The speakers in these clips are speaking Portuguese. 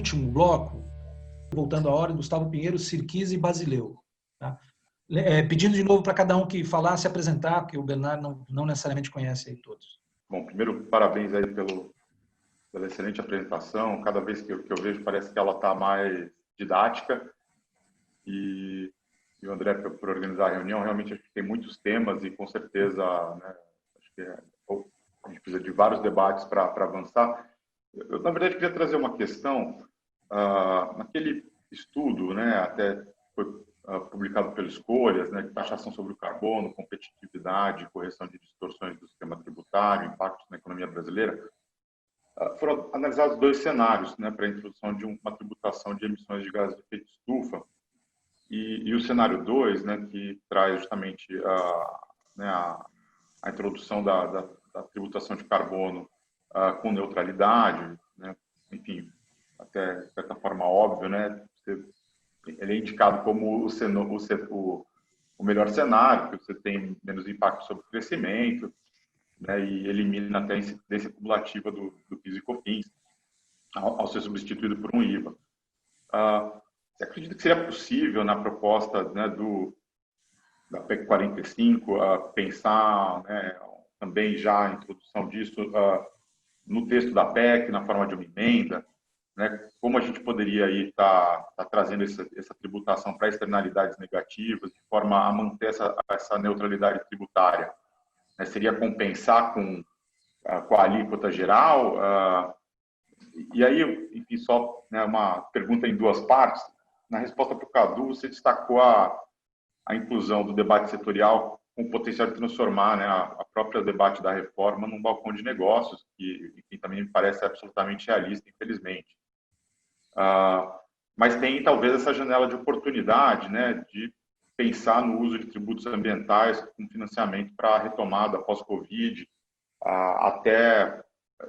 último bloco, voltando à ordem, Gustavo Pinheiro, Sirquise e Basileu. Tá? Pedindo de novo para cada um que falar, se apresentar, porque o Bernardo não necessariamente conhece aí todos. Bom, primeiro, parabéns aí pela excelente apresentação. Cada vez que eu vejo, parece que ela está mais didática. E o André, por organizar a reunião, realmente acho que tem muitos temas e, com certeza, né, acho que a gente precisa de vários debates para avançar. Eu, na verdade, queria trazer uma questão. Naquele estudo, né, até foi publicado pelo Escolhas, né, taxação sobre o carbono, competitividade, correção de distorções do sistema tributário, impactos na economia brasileira, foram analisados dois cenários, né, para a introdução de uma tributação de emissões de gases de efeito estufa. E o cenário 2, né, que traz justamente a introdução da tributação de carbono com neutralidade, né, enfim, até de certa forma óbvio, né, ele é indicado como o melhor cenário, porque você tem menos impacto sobre o crescimento, né, e elimina até a incidência cumulativa do PIS e COFINS ao ser substituído por um IVA. Você acredita que seria possível, na proposta, né, da PEC 45, pensar, né, também já a introdução disso no texto da PEC, na forma de uma emenda, né, como a gente poderia estar trazendo essa tributação para externalidades negativas, de forma a manter essa neutralidade tributária? Né, seria compensar com a alíquota geral? E aí, enfim, só, né, uma pergunta em duas partes. Na resposta para o Cadu, você destacou a inclusão do debate setorial com o potencial de transformar, né, a própria debate da reforma num balcão de negócios, que, enfim, também me parece absolutamente realista, infelizmente. Mas tem, talvez, essa janela de oportunidade, né, de pensar no uso de tributos ambientais com financiamento para a retomada pós-Covid,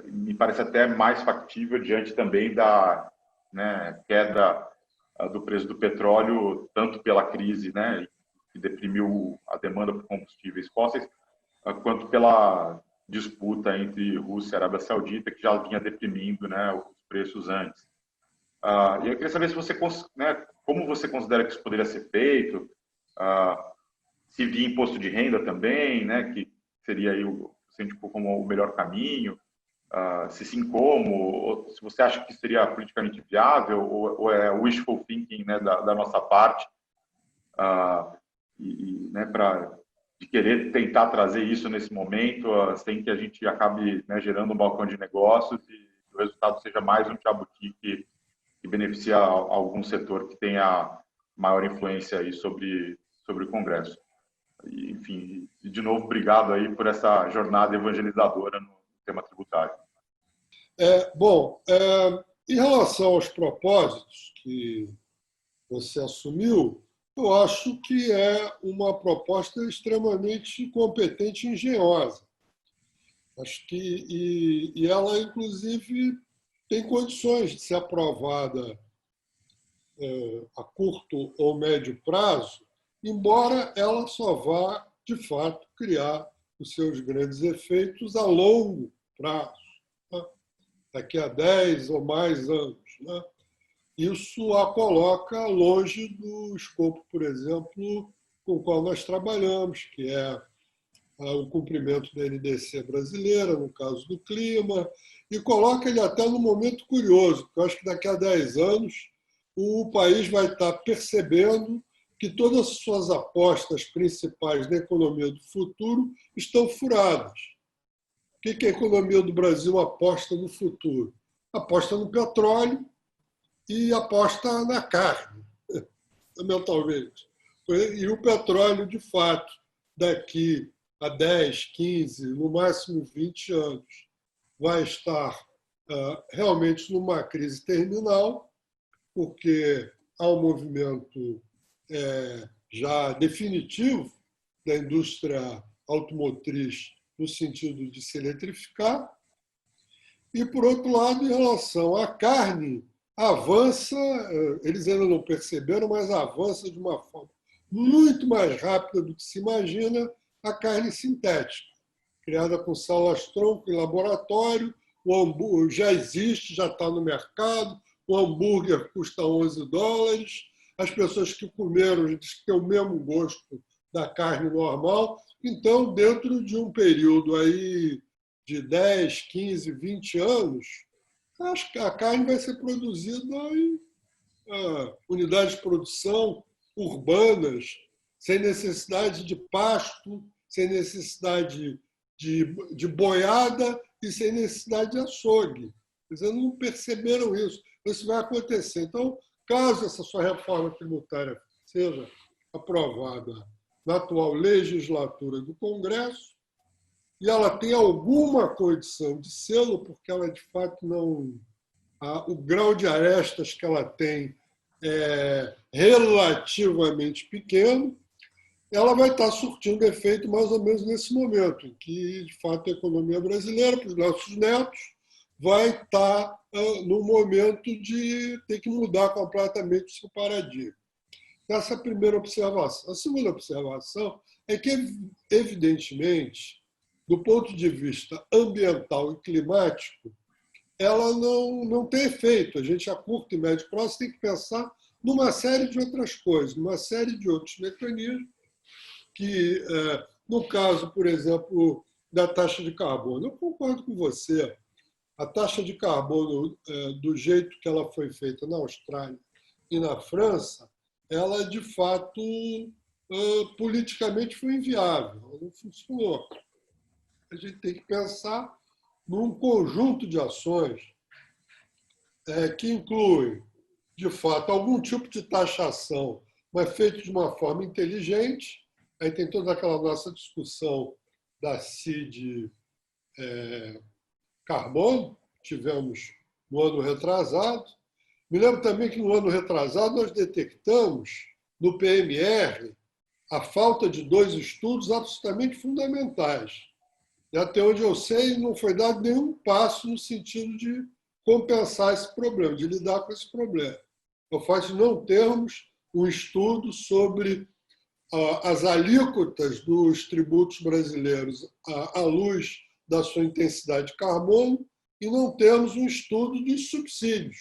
me parece até mais factível diante também da, né, queda do preço do petróleo, tanto pela crise, né, que deprimiu a demanda por combustíveis fósseis, quanto pela disputa entre Rússia e Arábia Saudita, que já vinha deprimindo, né, os preços antes. E eu queria saber se você, né, como você considera que isso poderia ser feito, se via imposto de renda também, né, que seria aí como o melhor caminho, se sim como, ou se você acha que seria politicamente viável, ou é wishful thinking, né, da nossa parte, né, de querer tentar trazer isso nesse momento, sem que a gente acabe, né, gerando um balcão de negócios e o resultado seja mais um jabuti que beneficia algum setor que tenha maior influência aí sobre o Congresso. E, enfim, de novo, obrigado aí por essa jornada evangelizadora no tema tributário. Em relação aos propósitos que você assumiu, eu acho que é uma proposta extremamente competente e engenhosa. Acho que e ela, inclusive, tem condições de ser aprovada a curto ou médio prazo, embora ela só vá, de fato, criar os seus grandes efeitos a longo prazo, né? Daqui a 10 ou mais anos, né? Isso a coloca longe do escopo, por exemplo, com o qual nós trabalhamos, que é o cumprimento da NDC brasileira, no caso do clima, e coloca ele até num momento curioso, porque eu acho que daqui a 10 anos o país vai estar percebendo que todas as suas apostas principais na economia do futuro estão furadas. O que a economia do Brasil aposta no futuro? Aposta no petróleo e aposta na carne, fundamentalmente. E o petróleo, de fato, daqui a 10, 15, no máximo 20 anos, vai estar realmente numa crise terminal, porque há um movimento já definitivo da indústria automotriz no sentido de se eletrificar. E, por outro lado, em relação à carne, avança, eles ainda não perceberam, mas avança de uma forma muito mais rápida do que se imagina a carne sintética, criada com células-tronco em laboratório, já existe, já está no mercado, o hambúrguer custa $11, as pessoas que comeram dizem que tem o mesmo gosto da carne normal. Então, dentro de um período aí de 10, 15, 20 anos, acho que a carne vai ser produzida em unidades de produção urbanas, sem necessidade de pasto, sem necessidade de boiada e sem necessidade de açougue. Eles não perceberam isso. Isso vai acontecer. Então, caso essa sua reforma tributária seja aprovada na atual legislatura do Congresso, e ela tem alguma condição de sê-lo, porque ela, de fato, não... o grau de arestas que ela tem é relativamente pequeno, ela vai estar surtindo efeito mais ou menos nesse momento, em que, de fato, a economia brasileira, para os nossos netos, vai estar no momento de ter que mudar completamente o seu paradigma. Essa é a primeira observação. A segunda observação é que, evidentemente, do ponto de vista ambiental e climático, ela não tem efeito. A gente, a curto e médio prazo, tem que pensar numa série de outras coisas, numa série de outros mecanismos que, no caso, por exemplo, da taxa de carbono, eu concordo com você. A taxa de carbono, do jeito que ela foi feita na Austrália e na França, ela, de fato, politicamente foi inviável, ela não funcionou. A gente tem que pensar num conjunto de ações que inclui, de fato, algum tipo de taxação, mas feito de uma forma inteligente. Aí tem toda aquela nossa discussão da CID carbono, que tivemos no ano retrasado. Me lembro também que no ano retrasado nós detectamos no PMR a falta de 2 estudos absolutamente fundamentais. E até onde eu sei, não foi dado nenhum passo no sentido de compensar esse problema, de lidar com esse problema. O fato de não termos um estudo sobre as alíquotas dos tributos brasileiros à luz da sua intensidade de carbono e não termos um estudo dos subsídios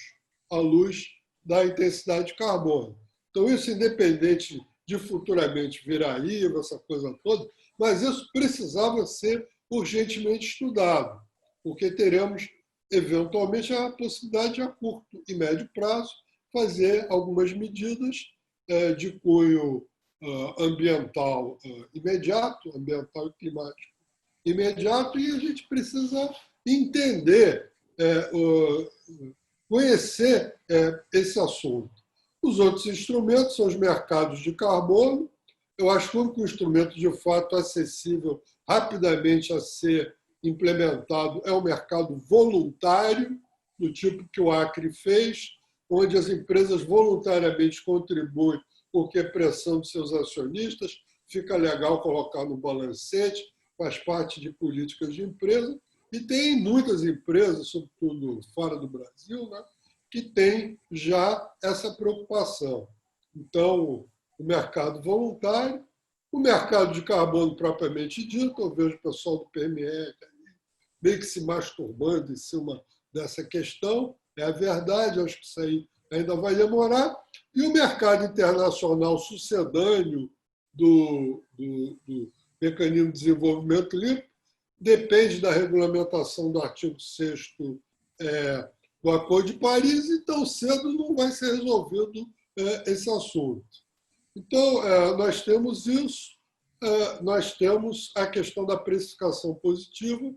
à luz da intensidade de carbono. Então, isso, independente de futuramente virar IVA, essa coisa toda, mas isso precisava ser urgentemente estudado, porque teremos, eventualmente, a possibilidade de, a curto e médio prazo, fazer algumas medidas de cunho ambiental imediato, ambiental e climático imediato, e a gente precisa entender, conhecer esse assunto. Os outros instrumentos são os mercados de carbono. Eu acho que o único instrumento de fato acessível rapidamente a ser implementado é o mercado voluntário, do tipo que o Acre fez, onde as empresas voluntariamente contribuem porque é pressão de seus acionistas, fica legal colocar no balancete, faz parte de políticas de empresa, e tem muitas empresas, sobretudo fora do Brasil, né, que têm já essa preocupação. Então, o mercado voluntário, o mercado de carbono propriamente dito, eu vejo o pessoal do PME meio que se masturbando em cima dessa questão, é a verdade, acho que isso aí ainda vai demorar, e o mercado internacional sucedâneo do Mecanismo de Desenvolvimento Limpo depende da regulamentação do artigo 6º do Acordo de Paris, e tão cedo não vai ser resolvido esse assunto. Então, nós temos isso, nós temos a questão da precificação positiva,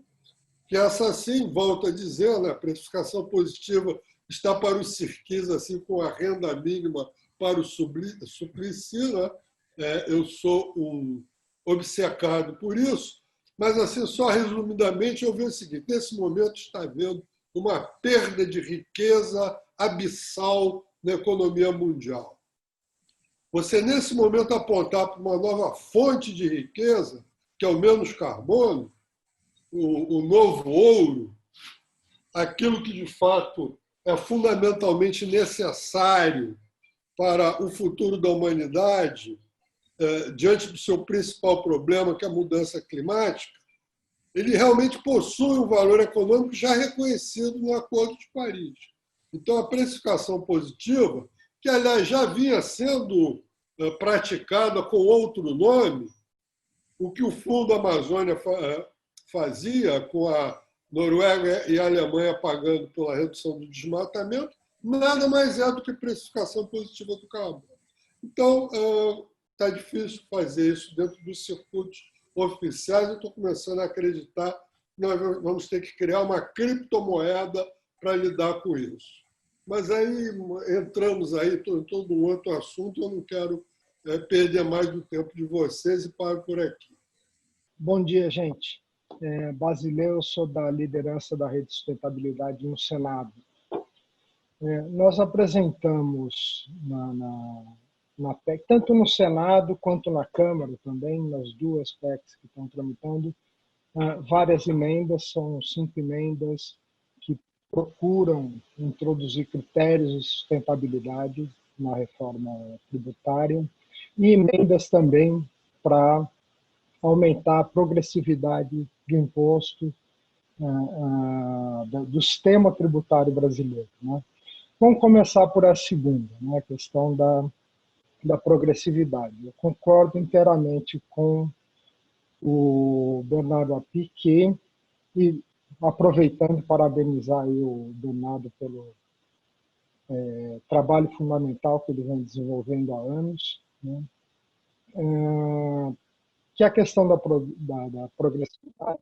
que essa, sim, volto a dizer, né, a precificação positiva está para os cirquis, assim, com a renda mínima para o Suplicy, né? Eu sou um obcecado por isso, mas, assim, só resumidamente, eu vejo o seguinte: nesse momento está havendo uma perda de riqueza abissal na economia mundial. Você, nesse momento, apontar para uma nova fonte de riqueza, que é o menos carbono, o novo ouro, aquilo que, de fato, é fundamentalmente necessário para o futuro da humanidade, diante do seu principal problema, que é a mudança climática, ele realmente possui um valor econômico já reconhecido no Acordo de Paris. Então, a precificação positiva, que, aliás, já vinha sendo praticada com outro nome, o que o Fundo Amazônia fazia com a Noruega e a Alemanha pagando pela redução do desmatamento, nada mais é do que precificação positiva do carbono. Então, está difícil fazer isso dentro dos circuitos oficiais. Eu estou começando a acreditar que nós vamos ter que criar uma criptomoeda para lidar com isso. Mas aí entramos aí em todo um outro assunto, eu não quero perder mais do tempo de vocês e paro por aqui. Bom dia, gente. Basileu, eu sou da liderança da Rede de Sustentabilidade no Senado. Nós apresentamos na PEC, tanto no Senado quanto na Câmara também, nas duas PECs que estão tramitando, várias emendas, são 5 emendas que procuram introduzir critérios de sustentabilidade na reforma tributária e emendas também para aumentar a progressividade do imposto do sistema tributário brasileiro, né? Vamos começar por a segunda, né, a questão da progressividade. Eu concordo inteiramente com o Bernardo Api, e aproveitando, parabenizar aí o Bernardo pelo trabalho fundamental que ele vem desenvolvendo há anos, né? Que é a questão da progressividade.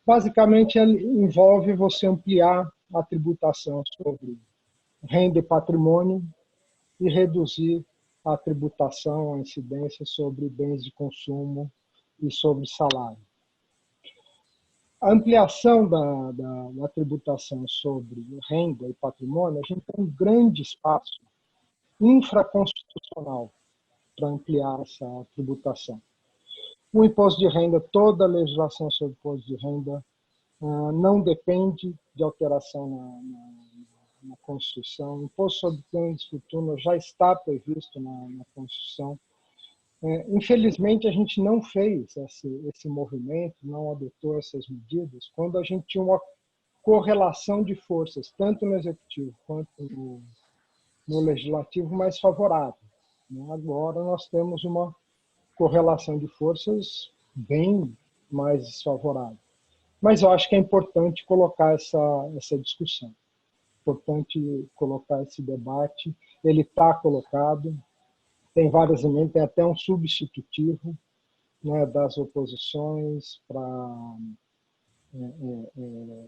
Basicamente, envolve você ampliar a tributação sobre renda e patrimônio e reduzir a tributação, a incidência sobre bens de consumo e sobre salário. A ampliação da tributação sobre renda e patrimônio, a gente tem um grande espaço infraconstitucional para ampliar essa tributação. O imposto de renda, toda a legislação sobre imposto de renda não depende de alteração na Constituição. O imposto sobre ganhos de fortuna já está previsto na Constituição. Infelizmente, a gente não fez esse movimento, não adotou essas medidas, quando a gente tinha uma correlação de forças, tanto no Executivo quanto no Legislativo, mais favorável. Agora nós temos uma correlação de forças bem mais desfavorável. Mas eu acho que é importante colocar essa discussão, importante colocar esse debate. Ele está colocado, tem várias emendas, tem até um substitutivo, né, das oposições,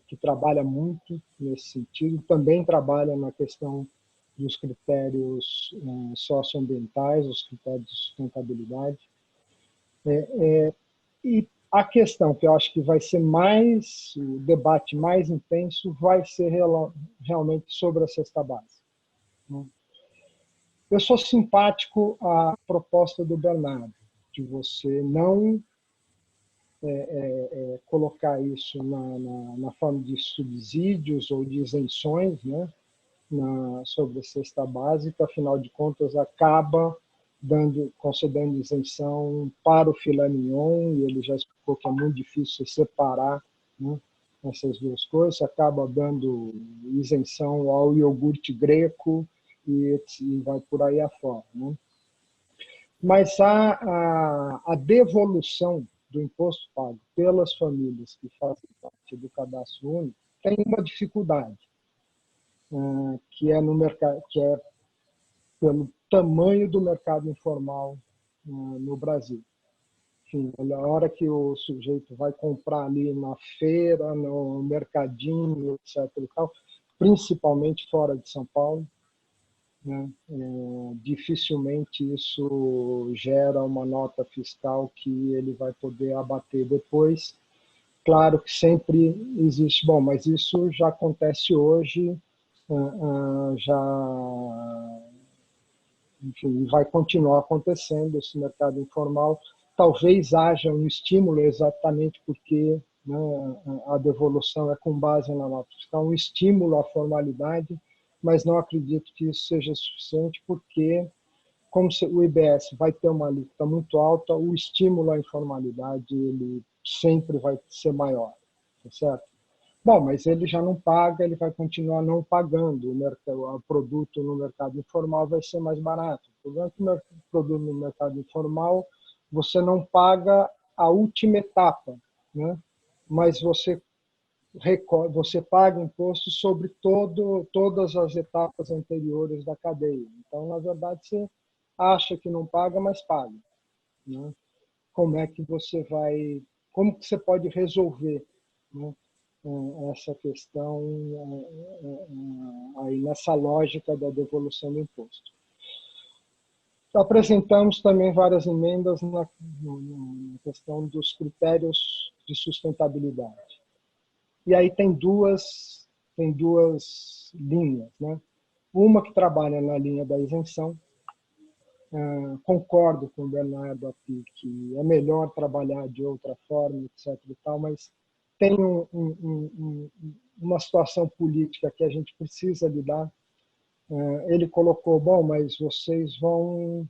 que trabalha muito nesse sentido, também trabalha na questão dos critérios socioambientais, os critérios de sustentabilidade. E a questão que eu acho que vai ser o debate mais intenso vai ser realmente sobre a cesta básica. Eu sou simpático à proposta do Bernardo, de você não colocar isso na forma de subsídios ou de isenções, né, sobre a cesta básica, afinal de contas, acaba concedendo isenção para o filé mignon, e ele já explicou que é muito difícil separar, né, essas duas coisas, acaba dando isenção ao iogurte greco e vai por aí afora, né? Mas a devolução do imposto pago pelas famílias que fazem parte do cadastro único tem uma dificuldade, que é no mercado, que é pelo tamanho do mercado informal no Brasil. Enfim, a hora que o sujeito vai comprar ali na feira, no mercadinho, etc. e tal, principalmente fora de São Paulo, né, dificilmente isso gera uma nota fiscal que ele vai poder abater depois. Claro que sempre existe, bom, mas isso já acontece hoje, enfim, vai continuar acontecendo esse mercado informal. Talvez haja um estímulo exatamente porque, né, a devolução é com base na nota fiscal, um estímulo à formalidade, mas não acredito que isso seja suficiente porque, como o IBS vai ter uma alíquota muito alta, o estímulo à informalidade ele sempre vai ser maior, tá certo? Bom, mas ele já não paga, ele vai continuar não pagando. O produto no mercado informal vai ser mais barato. O problema é que o produto no mercado informal você não paga a última etapa, né? Mas você paga imposto sobre todas as etapas anteriores da cadeia. Então, na verdade, você acha que não paga, mas paga, né? Como é que você vai, como que você pode resolver, né, essa questão aí nessa lógica da devolução do imposto? Apresentamos também várias emendas na questão dos critérios de sustentabilidade. E aí tem duas linhas, né? Uma que trabalha na linha da isenção. Concordo com o Bernardo aqui que é melhor trabalhar de outra forma, etc. e tal, mas tem uma situação política que a gente precisa lidar. Ele colocou, bom, mas vocês vão,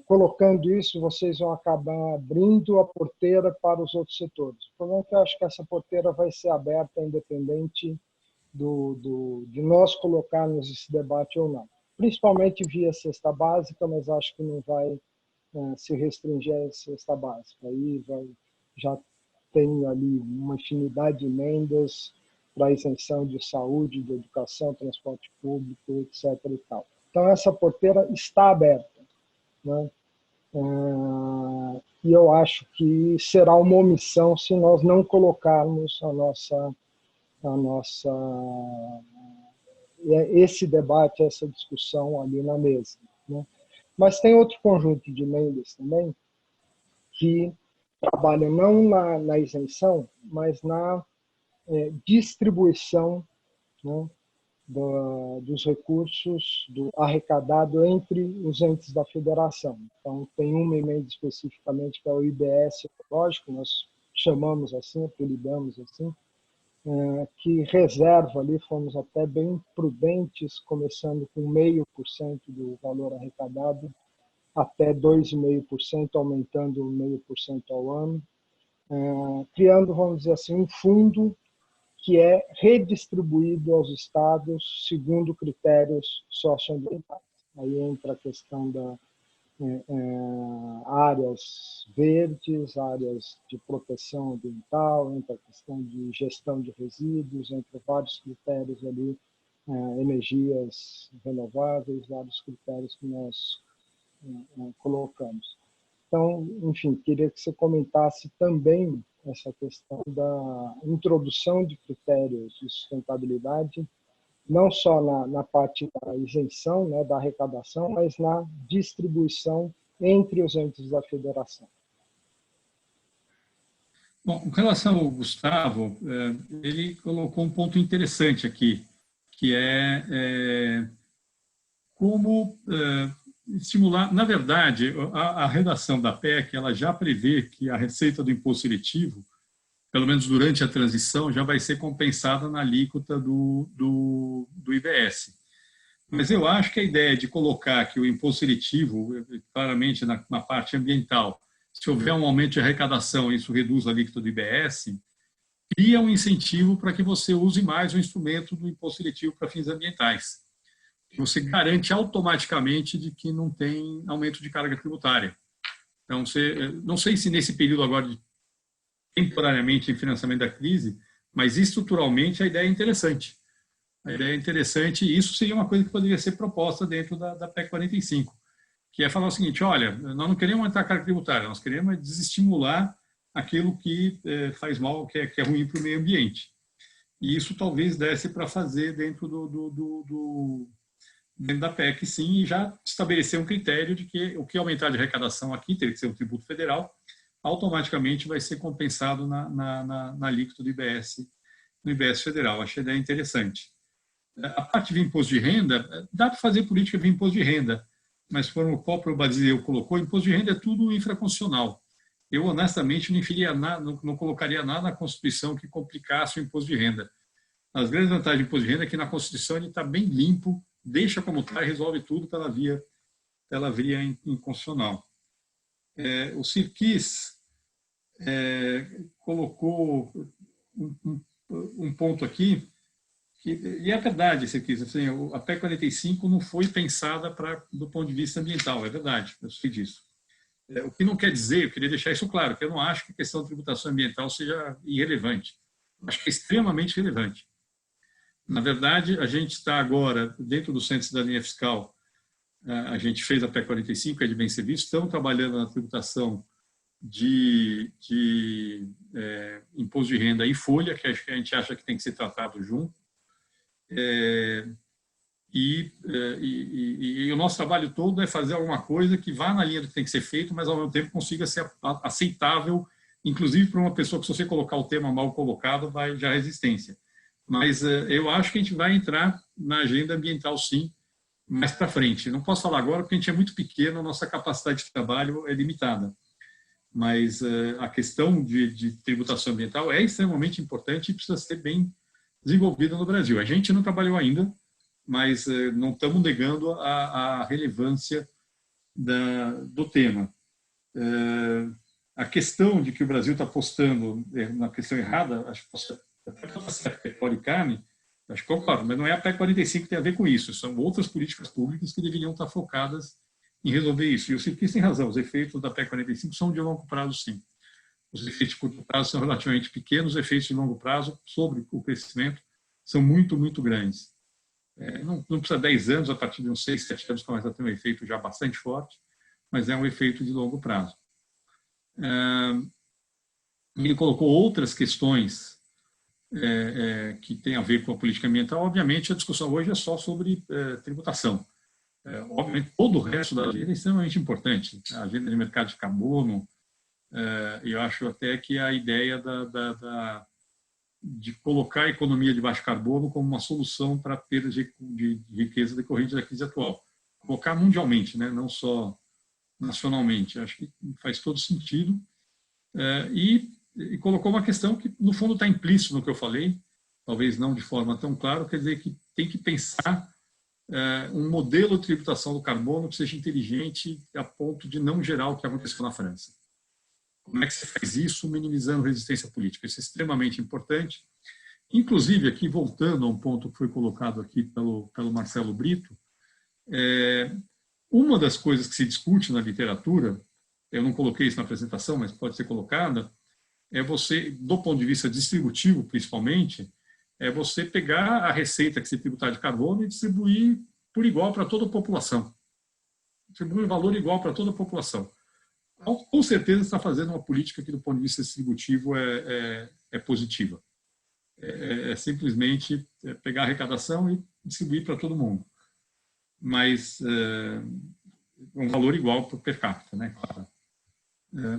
colocando isso, vocês vão acabar abrindo a porteira para os outros setores. O problema é que eu acho que essa porteira vai ser aberta independente de nós colocarmos esse debate ou não. Principalmente via cesta básica, mas acho que não vai se restringir a cesta básica. Aí já tem ali uma infinidade de emendas para isenção de saúde, de educação, transporte público, etc. e tal. Então, essa porteira está aberta, né? E eu acho que será uma omissão se nós não colocarmos esse debate, essa discussão ali na mesa, né? Mas tem outro conjunto de emendas também que trabalham não na isenção, mas na distribuição, né, dos recursos arrecadado entre os entes da federação. Então, tem uma emenda especificamente que é o IBS ecológico, nós chamamos assim, apelidamos assim, que reserva ali, fomos até bem prudentes, começando com 0,5% do valor arrecadado até 2,5%, aumentando 0,5% ao ano, criando, vamos dizer assim, um fundo que é redistribuído aos estados segundo critérios socioambientais. Aí entra a questão da áreas verdes, áreas de proteção ambiental, entra a questão de gestão de resíduos, entre vários critérios ali, energias renováveis, vários critérios que nós colocamos. Então, enfim, queria que você comentasse também essa questão da introdução de critérios de sustentabilidade, não só na parte da isenção, né, da arrecadação, mas na distribuição entre os entes da federação. Bom, com relação ao Gustavo, ele colocou um ponto interessante aqui, que é como estimular. Na verdade, a redação da PEC ela já prevê que a receita do imposto seletivo, pelo menos durante a transição, já vai ser compensada na alíquota do IBS. Mas eu acho que a ideia de colocar que o imposto seletivo, claramente na parte ambiental, se houver um aumento de arrecadação, isso reduz a alíquota do IBS, cria um incentivo para que você use mais o instrumento do imposto seletivo para fins ambientais. Você garante automaticamente de que não tem aumento de carga tributária. Então, não sei se nesse período agora de temporariamente em financiamento da crise, mas estruturalmente a ideia é interessante. A ideia é interessante e isso seria uma coisa que poderia ser proposta dentro da PEC 45, que é falar o seguinte, olha, nós não queremos aumentar a carga tributária, nós queremos desestimular aquilo que faz mal, que é ruim para o meio ambiente. E isso talvez desse para fazer dentro dentro da PEC, sim, e já estabelecer um critério de que o que aumentar de arrecadação aqui, teria que ser um tributo federal, automaticamente vai ser compensado na alíquota do IBS, no IBS federal. Achei a ideia interessante. A parte de imposto de renda, dá para fazer política de imposto de renda, mas como o próprio Basileu colocou, imposto de renda é tudo infraconstitucional. Eu, honestamente, não colocaria nada na Constituição que complicasse o imposto de renda. As grandes vantagens do imposto de renda é que na Constituição ele está bem limpo, deixa como está e resolve tudo pela via inconstitucional. O Sirkis colocou um ponto aqui, e é verdade, assim, a PEC 45 não foi pensada do ponto de vista ambiental, é verdade, eu sei disso. O que não quer dizer, eu queria deixar isso claro, que eu não acho que a questão da tributação ambiental seja irrelevante. Eu acho que é extremamente relevante. Na verdade, a gente está agora, dentro do Centro de Cidadania Fiscal, a gente fez a PEC 45, que é de bem serviço, estamos trabalhando na tributação de imposto de renda e folha, que a gente acha que tem que ser tratado junto. E o nosso trabalho todo é fazer alguma coisa que vá na linha do que tem que ser feito, mas ao mesmo tempo consiga ser aceitável, inclusive para uma pessoa que, se você colocar o tema mal colocado, vai gerar resistência. Mas eu acho que a gente vai entrar na agenda ambiental, sim, mais para frente. Não posso falar agora porque a gente é muito pequeno, a nossa capacidade de trabalho é limitada. Mas a questão de tributação ambiental é extremamente importante e precisa ser bem desenvolvida no Brasil. A gente não trabalhou ainda, mas não estamos negando a relevância do tema. A questão de que o Brasil está apostando na questão errada, acho que até a PEC carne, acho que concordo, mas não é a PEC 45 que tem a ver com isso, são outras políticas públicas que deveriam estar focadas em resolver isso. E o Sirquis tem razão, os efeitos da PEC 45 são de longo prazo, sim. Os efeitos de curto prazo são relativamente pequenos, os efeitos de longo prazo sobre o crescimento são muito, muito grandes. Não precisa 10 anos, a partir de uns 6, 7 anos começa a ter um efeito já bastante forte, mas é um efeito de longo prazo. Ele colocou outras questões que têm a ver com a política ambiental. Obviamente, a discussão hoje é só sobre tributação. Obviamente, todo o resto da agenda é extremamente importante. A agenda de mercado de carbono, eu acho até que a ideia de colocar a economia de baixo carbono como uma solução para a perda de riqueza decorrente da crise atual. Colocar mundialmente, né? Não só nacionalmente. Acho que faz todo sentido. E colocou uma questão que, no fundo, está implícito no que eu falei, talvez não de forma tão clara, quer dizer que tem que pensar um modelo de tributação do carbono que seja inteligente a ponto de não gerar o que aconteceu na França. Como é que se faz isso minimizando resistência política? Isso é extremamente importante. Inclusive, aqui, voltando a um ponto que foi colocado aqui pelo Marcelo Brito, uma das coisas que se discute na literatura, eu não coloquei isso na apresentação, mas pode ser colocada, é você, do ponto de vista distributivo, principalmente, é você pegar a receita que se tributar de carbono e distribuir por igual para toda a população. Distribuir um valor igual para toda a população. Então, com certeza, está fazendo uma política que, do ponto de vista distributivo, é positiva. Simplesmente pegar a arrecadação e distribuir para todo mundo. Mas um valor igual para o per capita, né? Claro.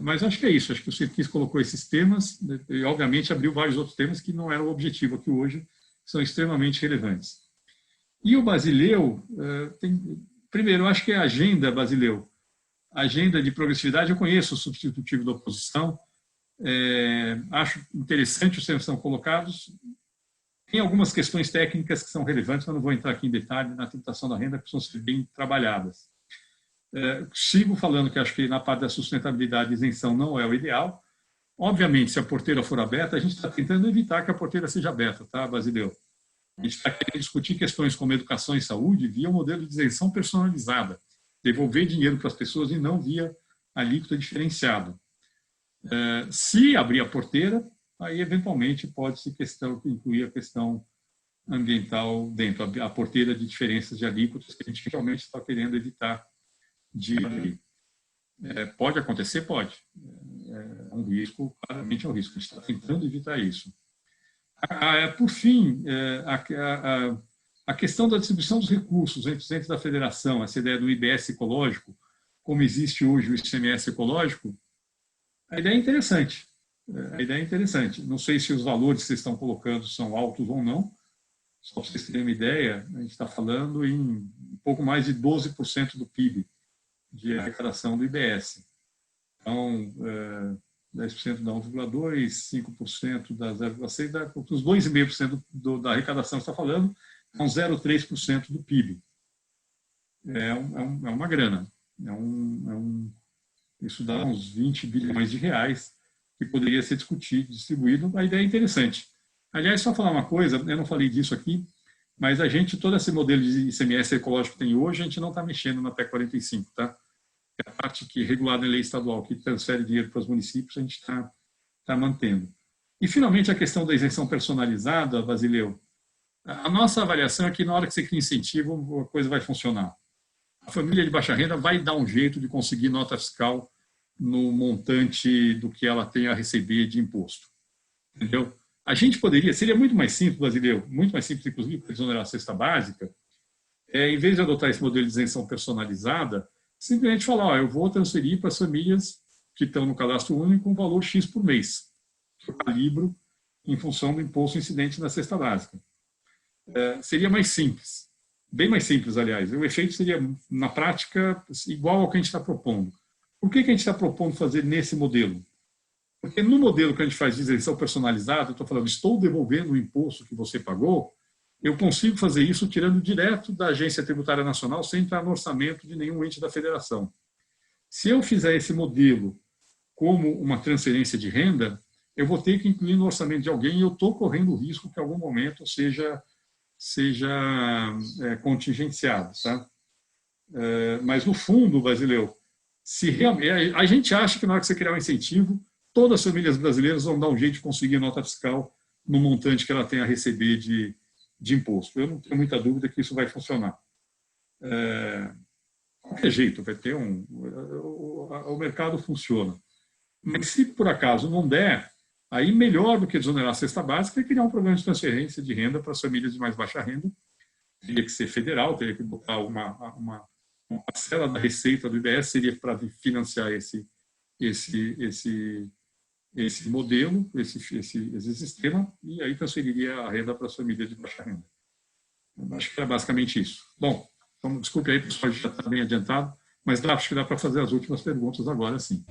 Mas acho que é isso. Acho que o Sirquis colocou esses temas e, obviamente, abriu vários outros temas que não eram o objetivo aqui hoje, são extremamente relevantes. E o Basileu, primeiro, eu acho que é a agenda Basileu. A agenda de progressividade, eu conheço o substitutivo da oposição, acho interessante os temas que são colocados. Tem algumas questões técnicas que são relevantes, mas não vou entrar aqui em detalhe na tributação da renda, que precisam ser bem trabalhadas. Sigo falando que acho que na parte da sustentabilidade a isenção não é o ideal. Obviamente, se a porteira for aberta, a gente está tentando evitar que a porteira seja aberta, tá, Basileu? A gente está querendo discutir questões como educação e saúde via um modelo de isenção personalizada, devolver dinheiro para as pessoas e não via alíquota diferenciada. Se abrir a porteira, aí eventualmente pode-se incluir a questão ambiental dentro, a porteira de diferenças de alíquotas que a gente realmente está querendo evitar de abrir. Pode acontecer? Pode. É um risco, claramente é um risco. A gente está tentando evitar isso. Por fim, a questão da distribuição dos recursos entre os entes da federação, essa ideia do IBS ecológico, como existe hoje o ICMS ecológico, a ideia é interessante. Não sei se os valores que vocês estão colocando são altos ou não. Só para vocês terem uma ideia, a gente está falando em um pouco mais de 12% do PIB de arrecadação do IBS. Então, 10% dá 1,2%, 5% dá 0,6%, os 2,5% da arrecadação que está falando, são 0,3% do PIB. É uma grana. Isso dá uns 20 bilhões de reais que poderia ser discutido, distribuído. A ideia é interessante. Aliás, só falar uma coisa, eu não falei disso aqui, mas a gente, todo esse modelo de ICMS ecológico que tem hoje, a gente não está mexendo na PEC 45, tá? A parte que é regulada em lei estadual, que transfere dinheiro para os municípios, a gente está mantendo. E, finalmente, a questão da isenção personalizada, Basileu. A nossa avaliação é que, na hora que você cria incentivo, a coisa vai funcionar. A família de baixa renda vai dar um jeito de conseguir nota fiscal no montante do que ela tem a receber de imposto. Entendeu? A gente poderia, seria muito mais simples, Basileu, muito mais simples, inclusive, para exonerar a cesta básica, em vez de adotar esse modelo de isenção personalizada, simplesmente falar, ó, eu vou transferir para as famílias que estão no cadastro único um valor X por mês, que eu calibro em função do imposto incidente na cesta básica. Seria mais simples, bem mais simples, aliás. O efeito seria, na prática, igual ao que a gente está propondo. Por que a gente está propondo fazer nesse modelo? Porque no modelo que a gente faz de isenção personalizada, eu estou falando, estou devolvendo o imposto que você pagou, eu consigo fazer isso tirando direto da Agência Tributária Nacional sem entrar no orçamento de nenhum ente da federação. Se eu fizer esse modelo como uma transferência de renda, eu vou ter que incluir no orçamento de alguém e eu estou correndo o risco que em algum momento seja contingenciado. Tá? Mas, no fundo, Basileu, a gente acha que na hora que você criar um incentivo, todas as famílias brasileiras vão dar um jeito de conseguir nota fiscal no montante que ela tem a receber de imposto. Eu não tenho muita dúvida que isso vai funcionar. De qualquer jeito, vai ter o mercado funciona. Mas se por acaso não der, aí melhor do que desonerar a cesta básica é criar um programa de transferência de renda para as famílias de mais baixa renda. Teria que ser federal, teria que botar uma parcela da receita do IBS, seria para financiar esse modelo, esse sistema, e aí transferiria a renda para as famílias de baixa renda. Eu acho que é basicamente isso. Bom, então, desculpe aí, pessoal, já está bem adiantado, mas acho que dá para fazer as últimas perguntas agora sim.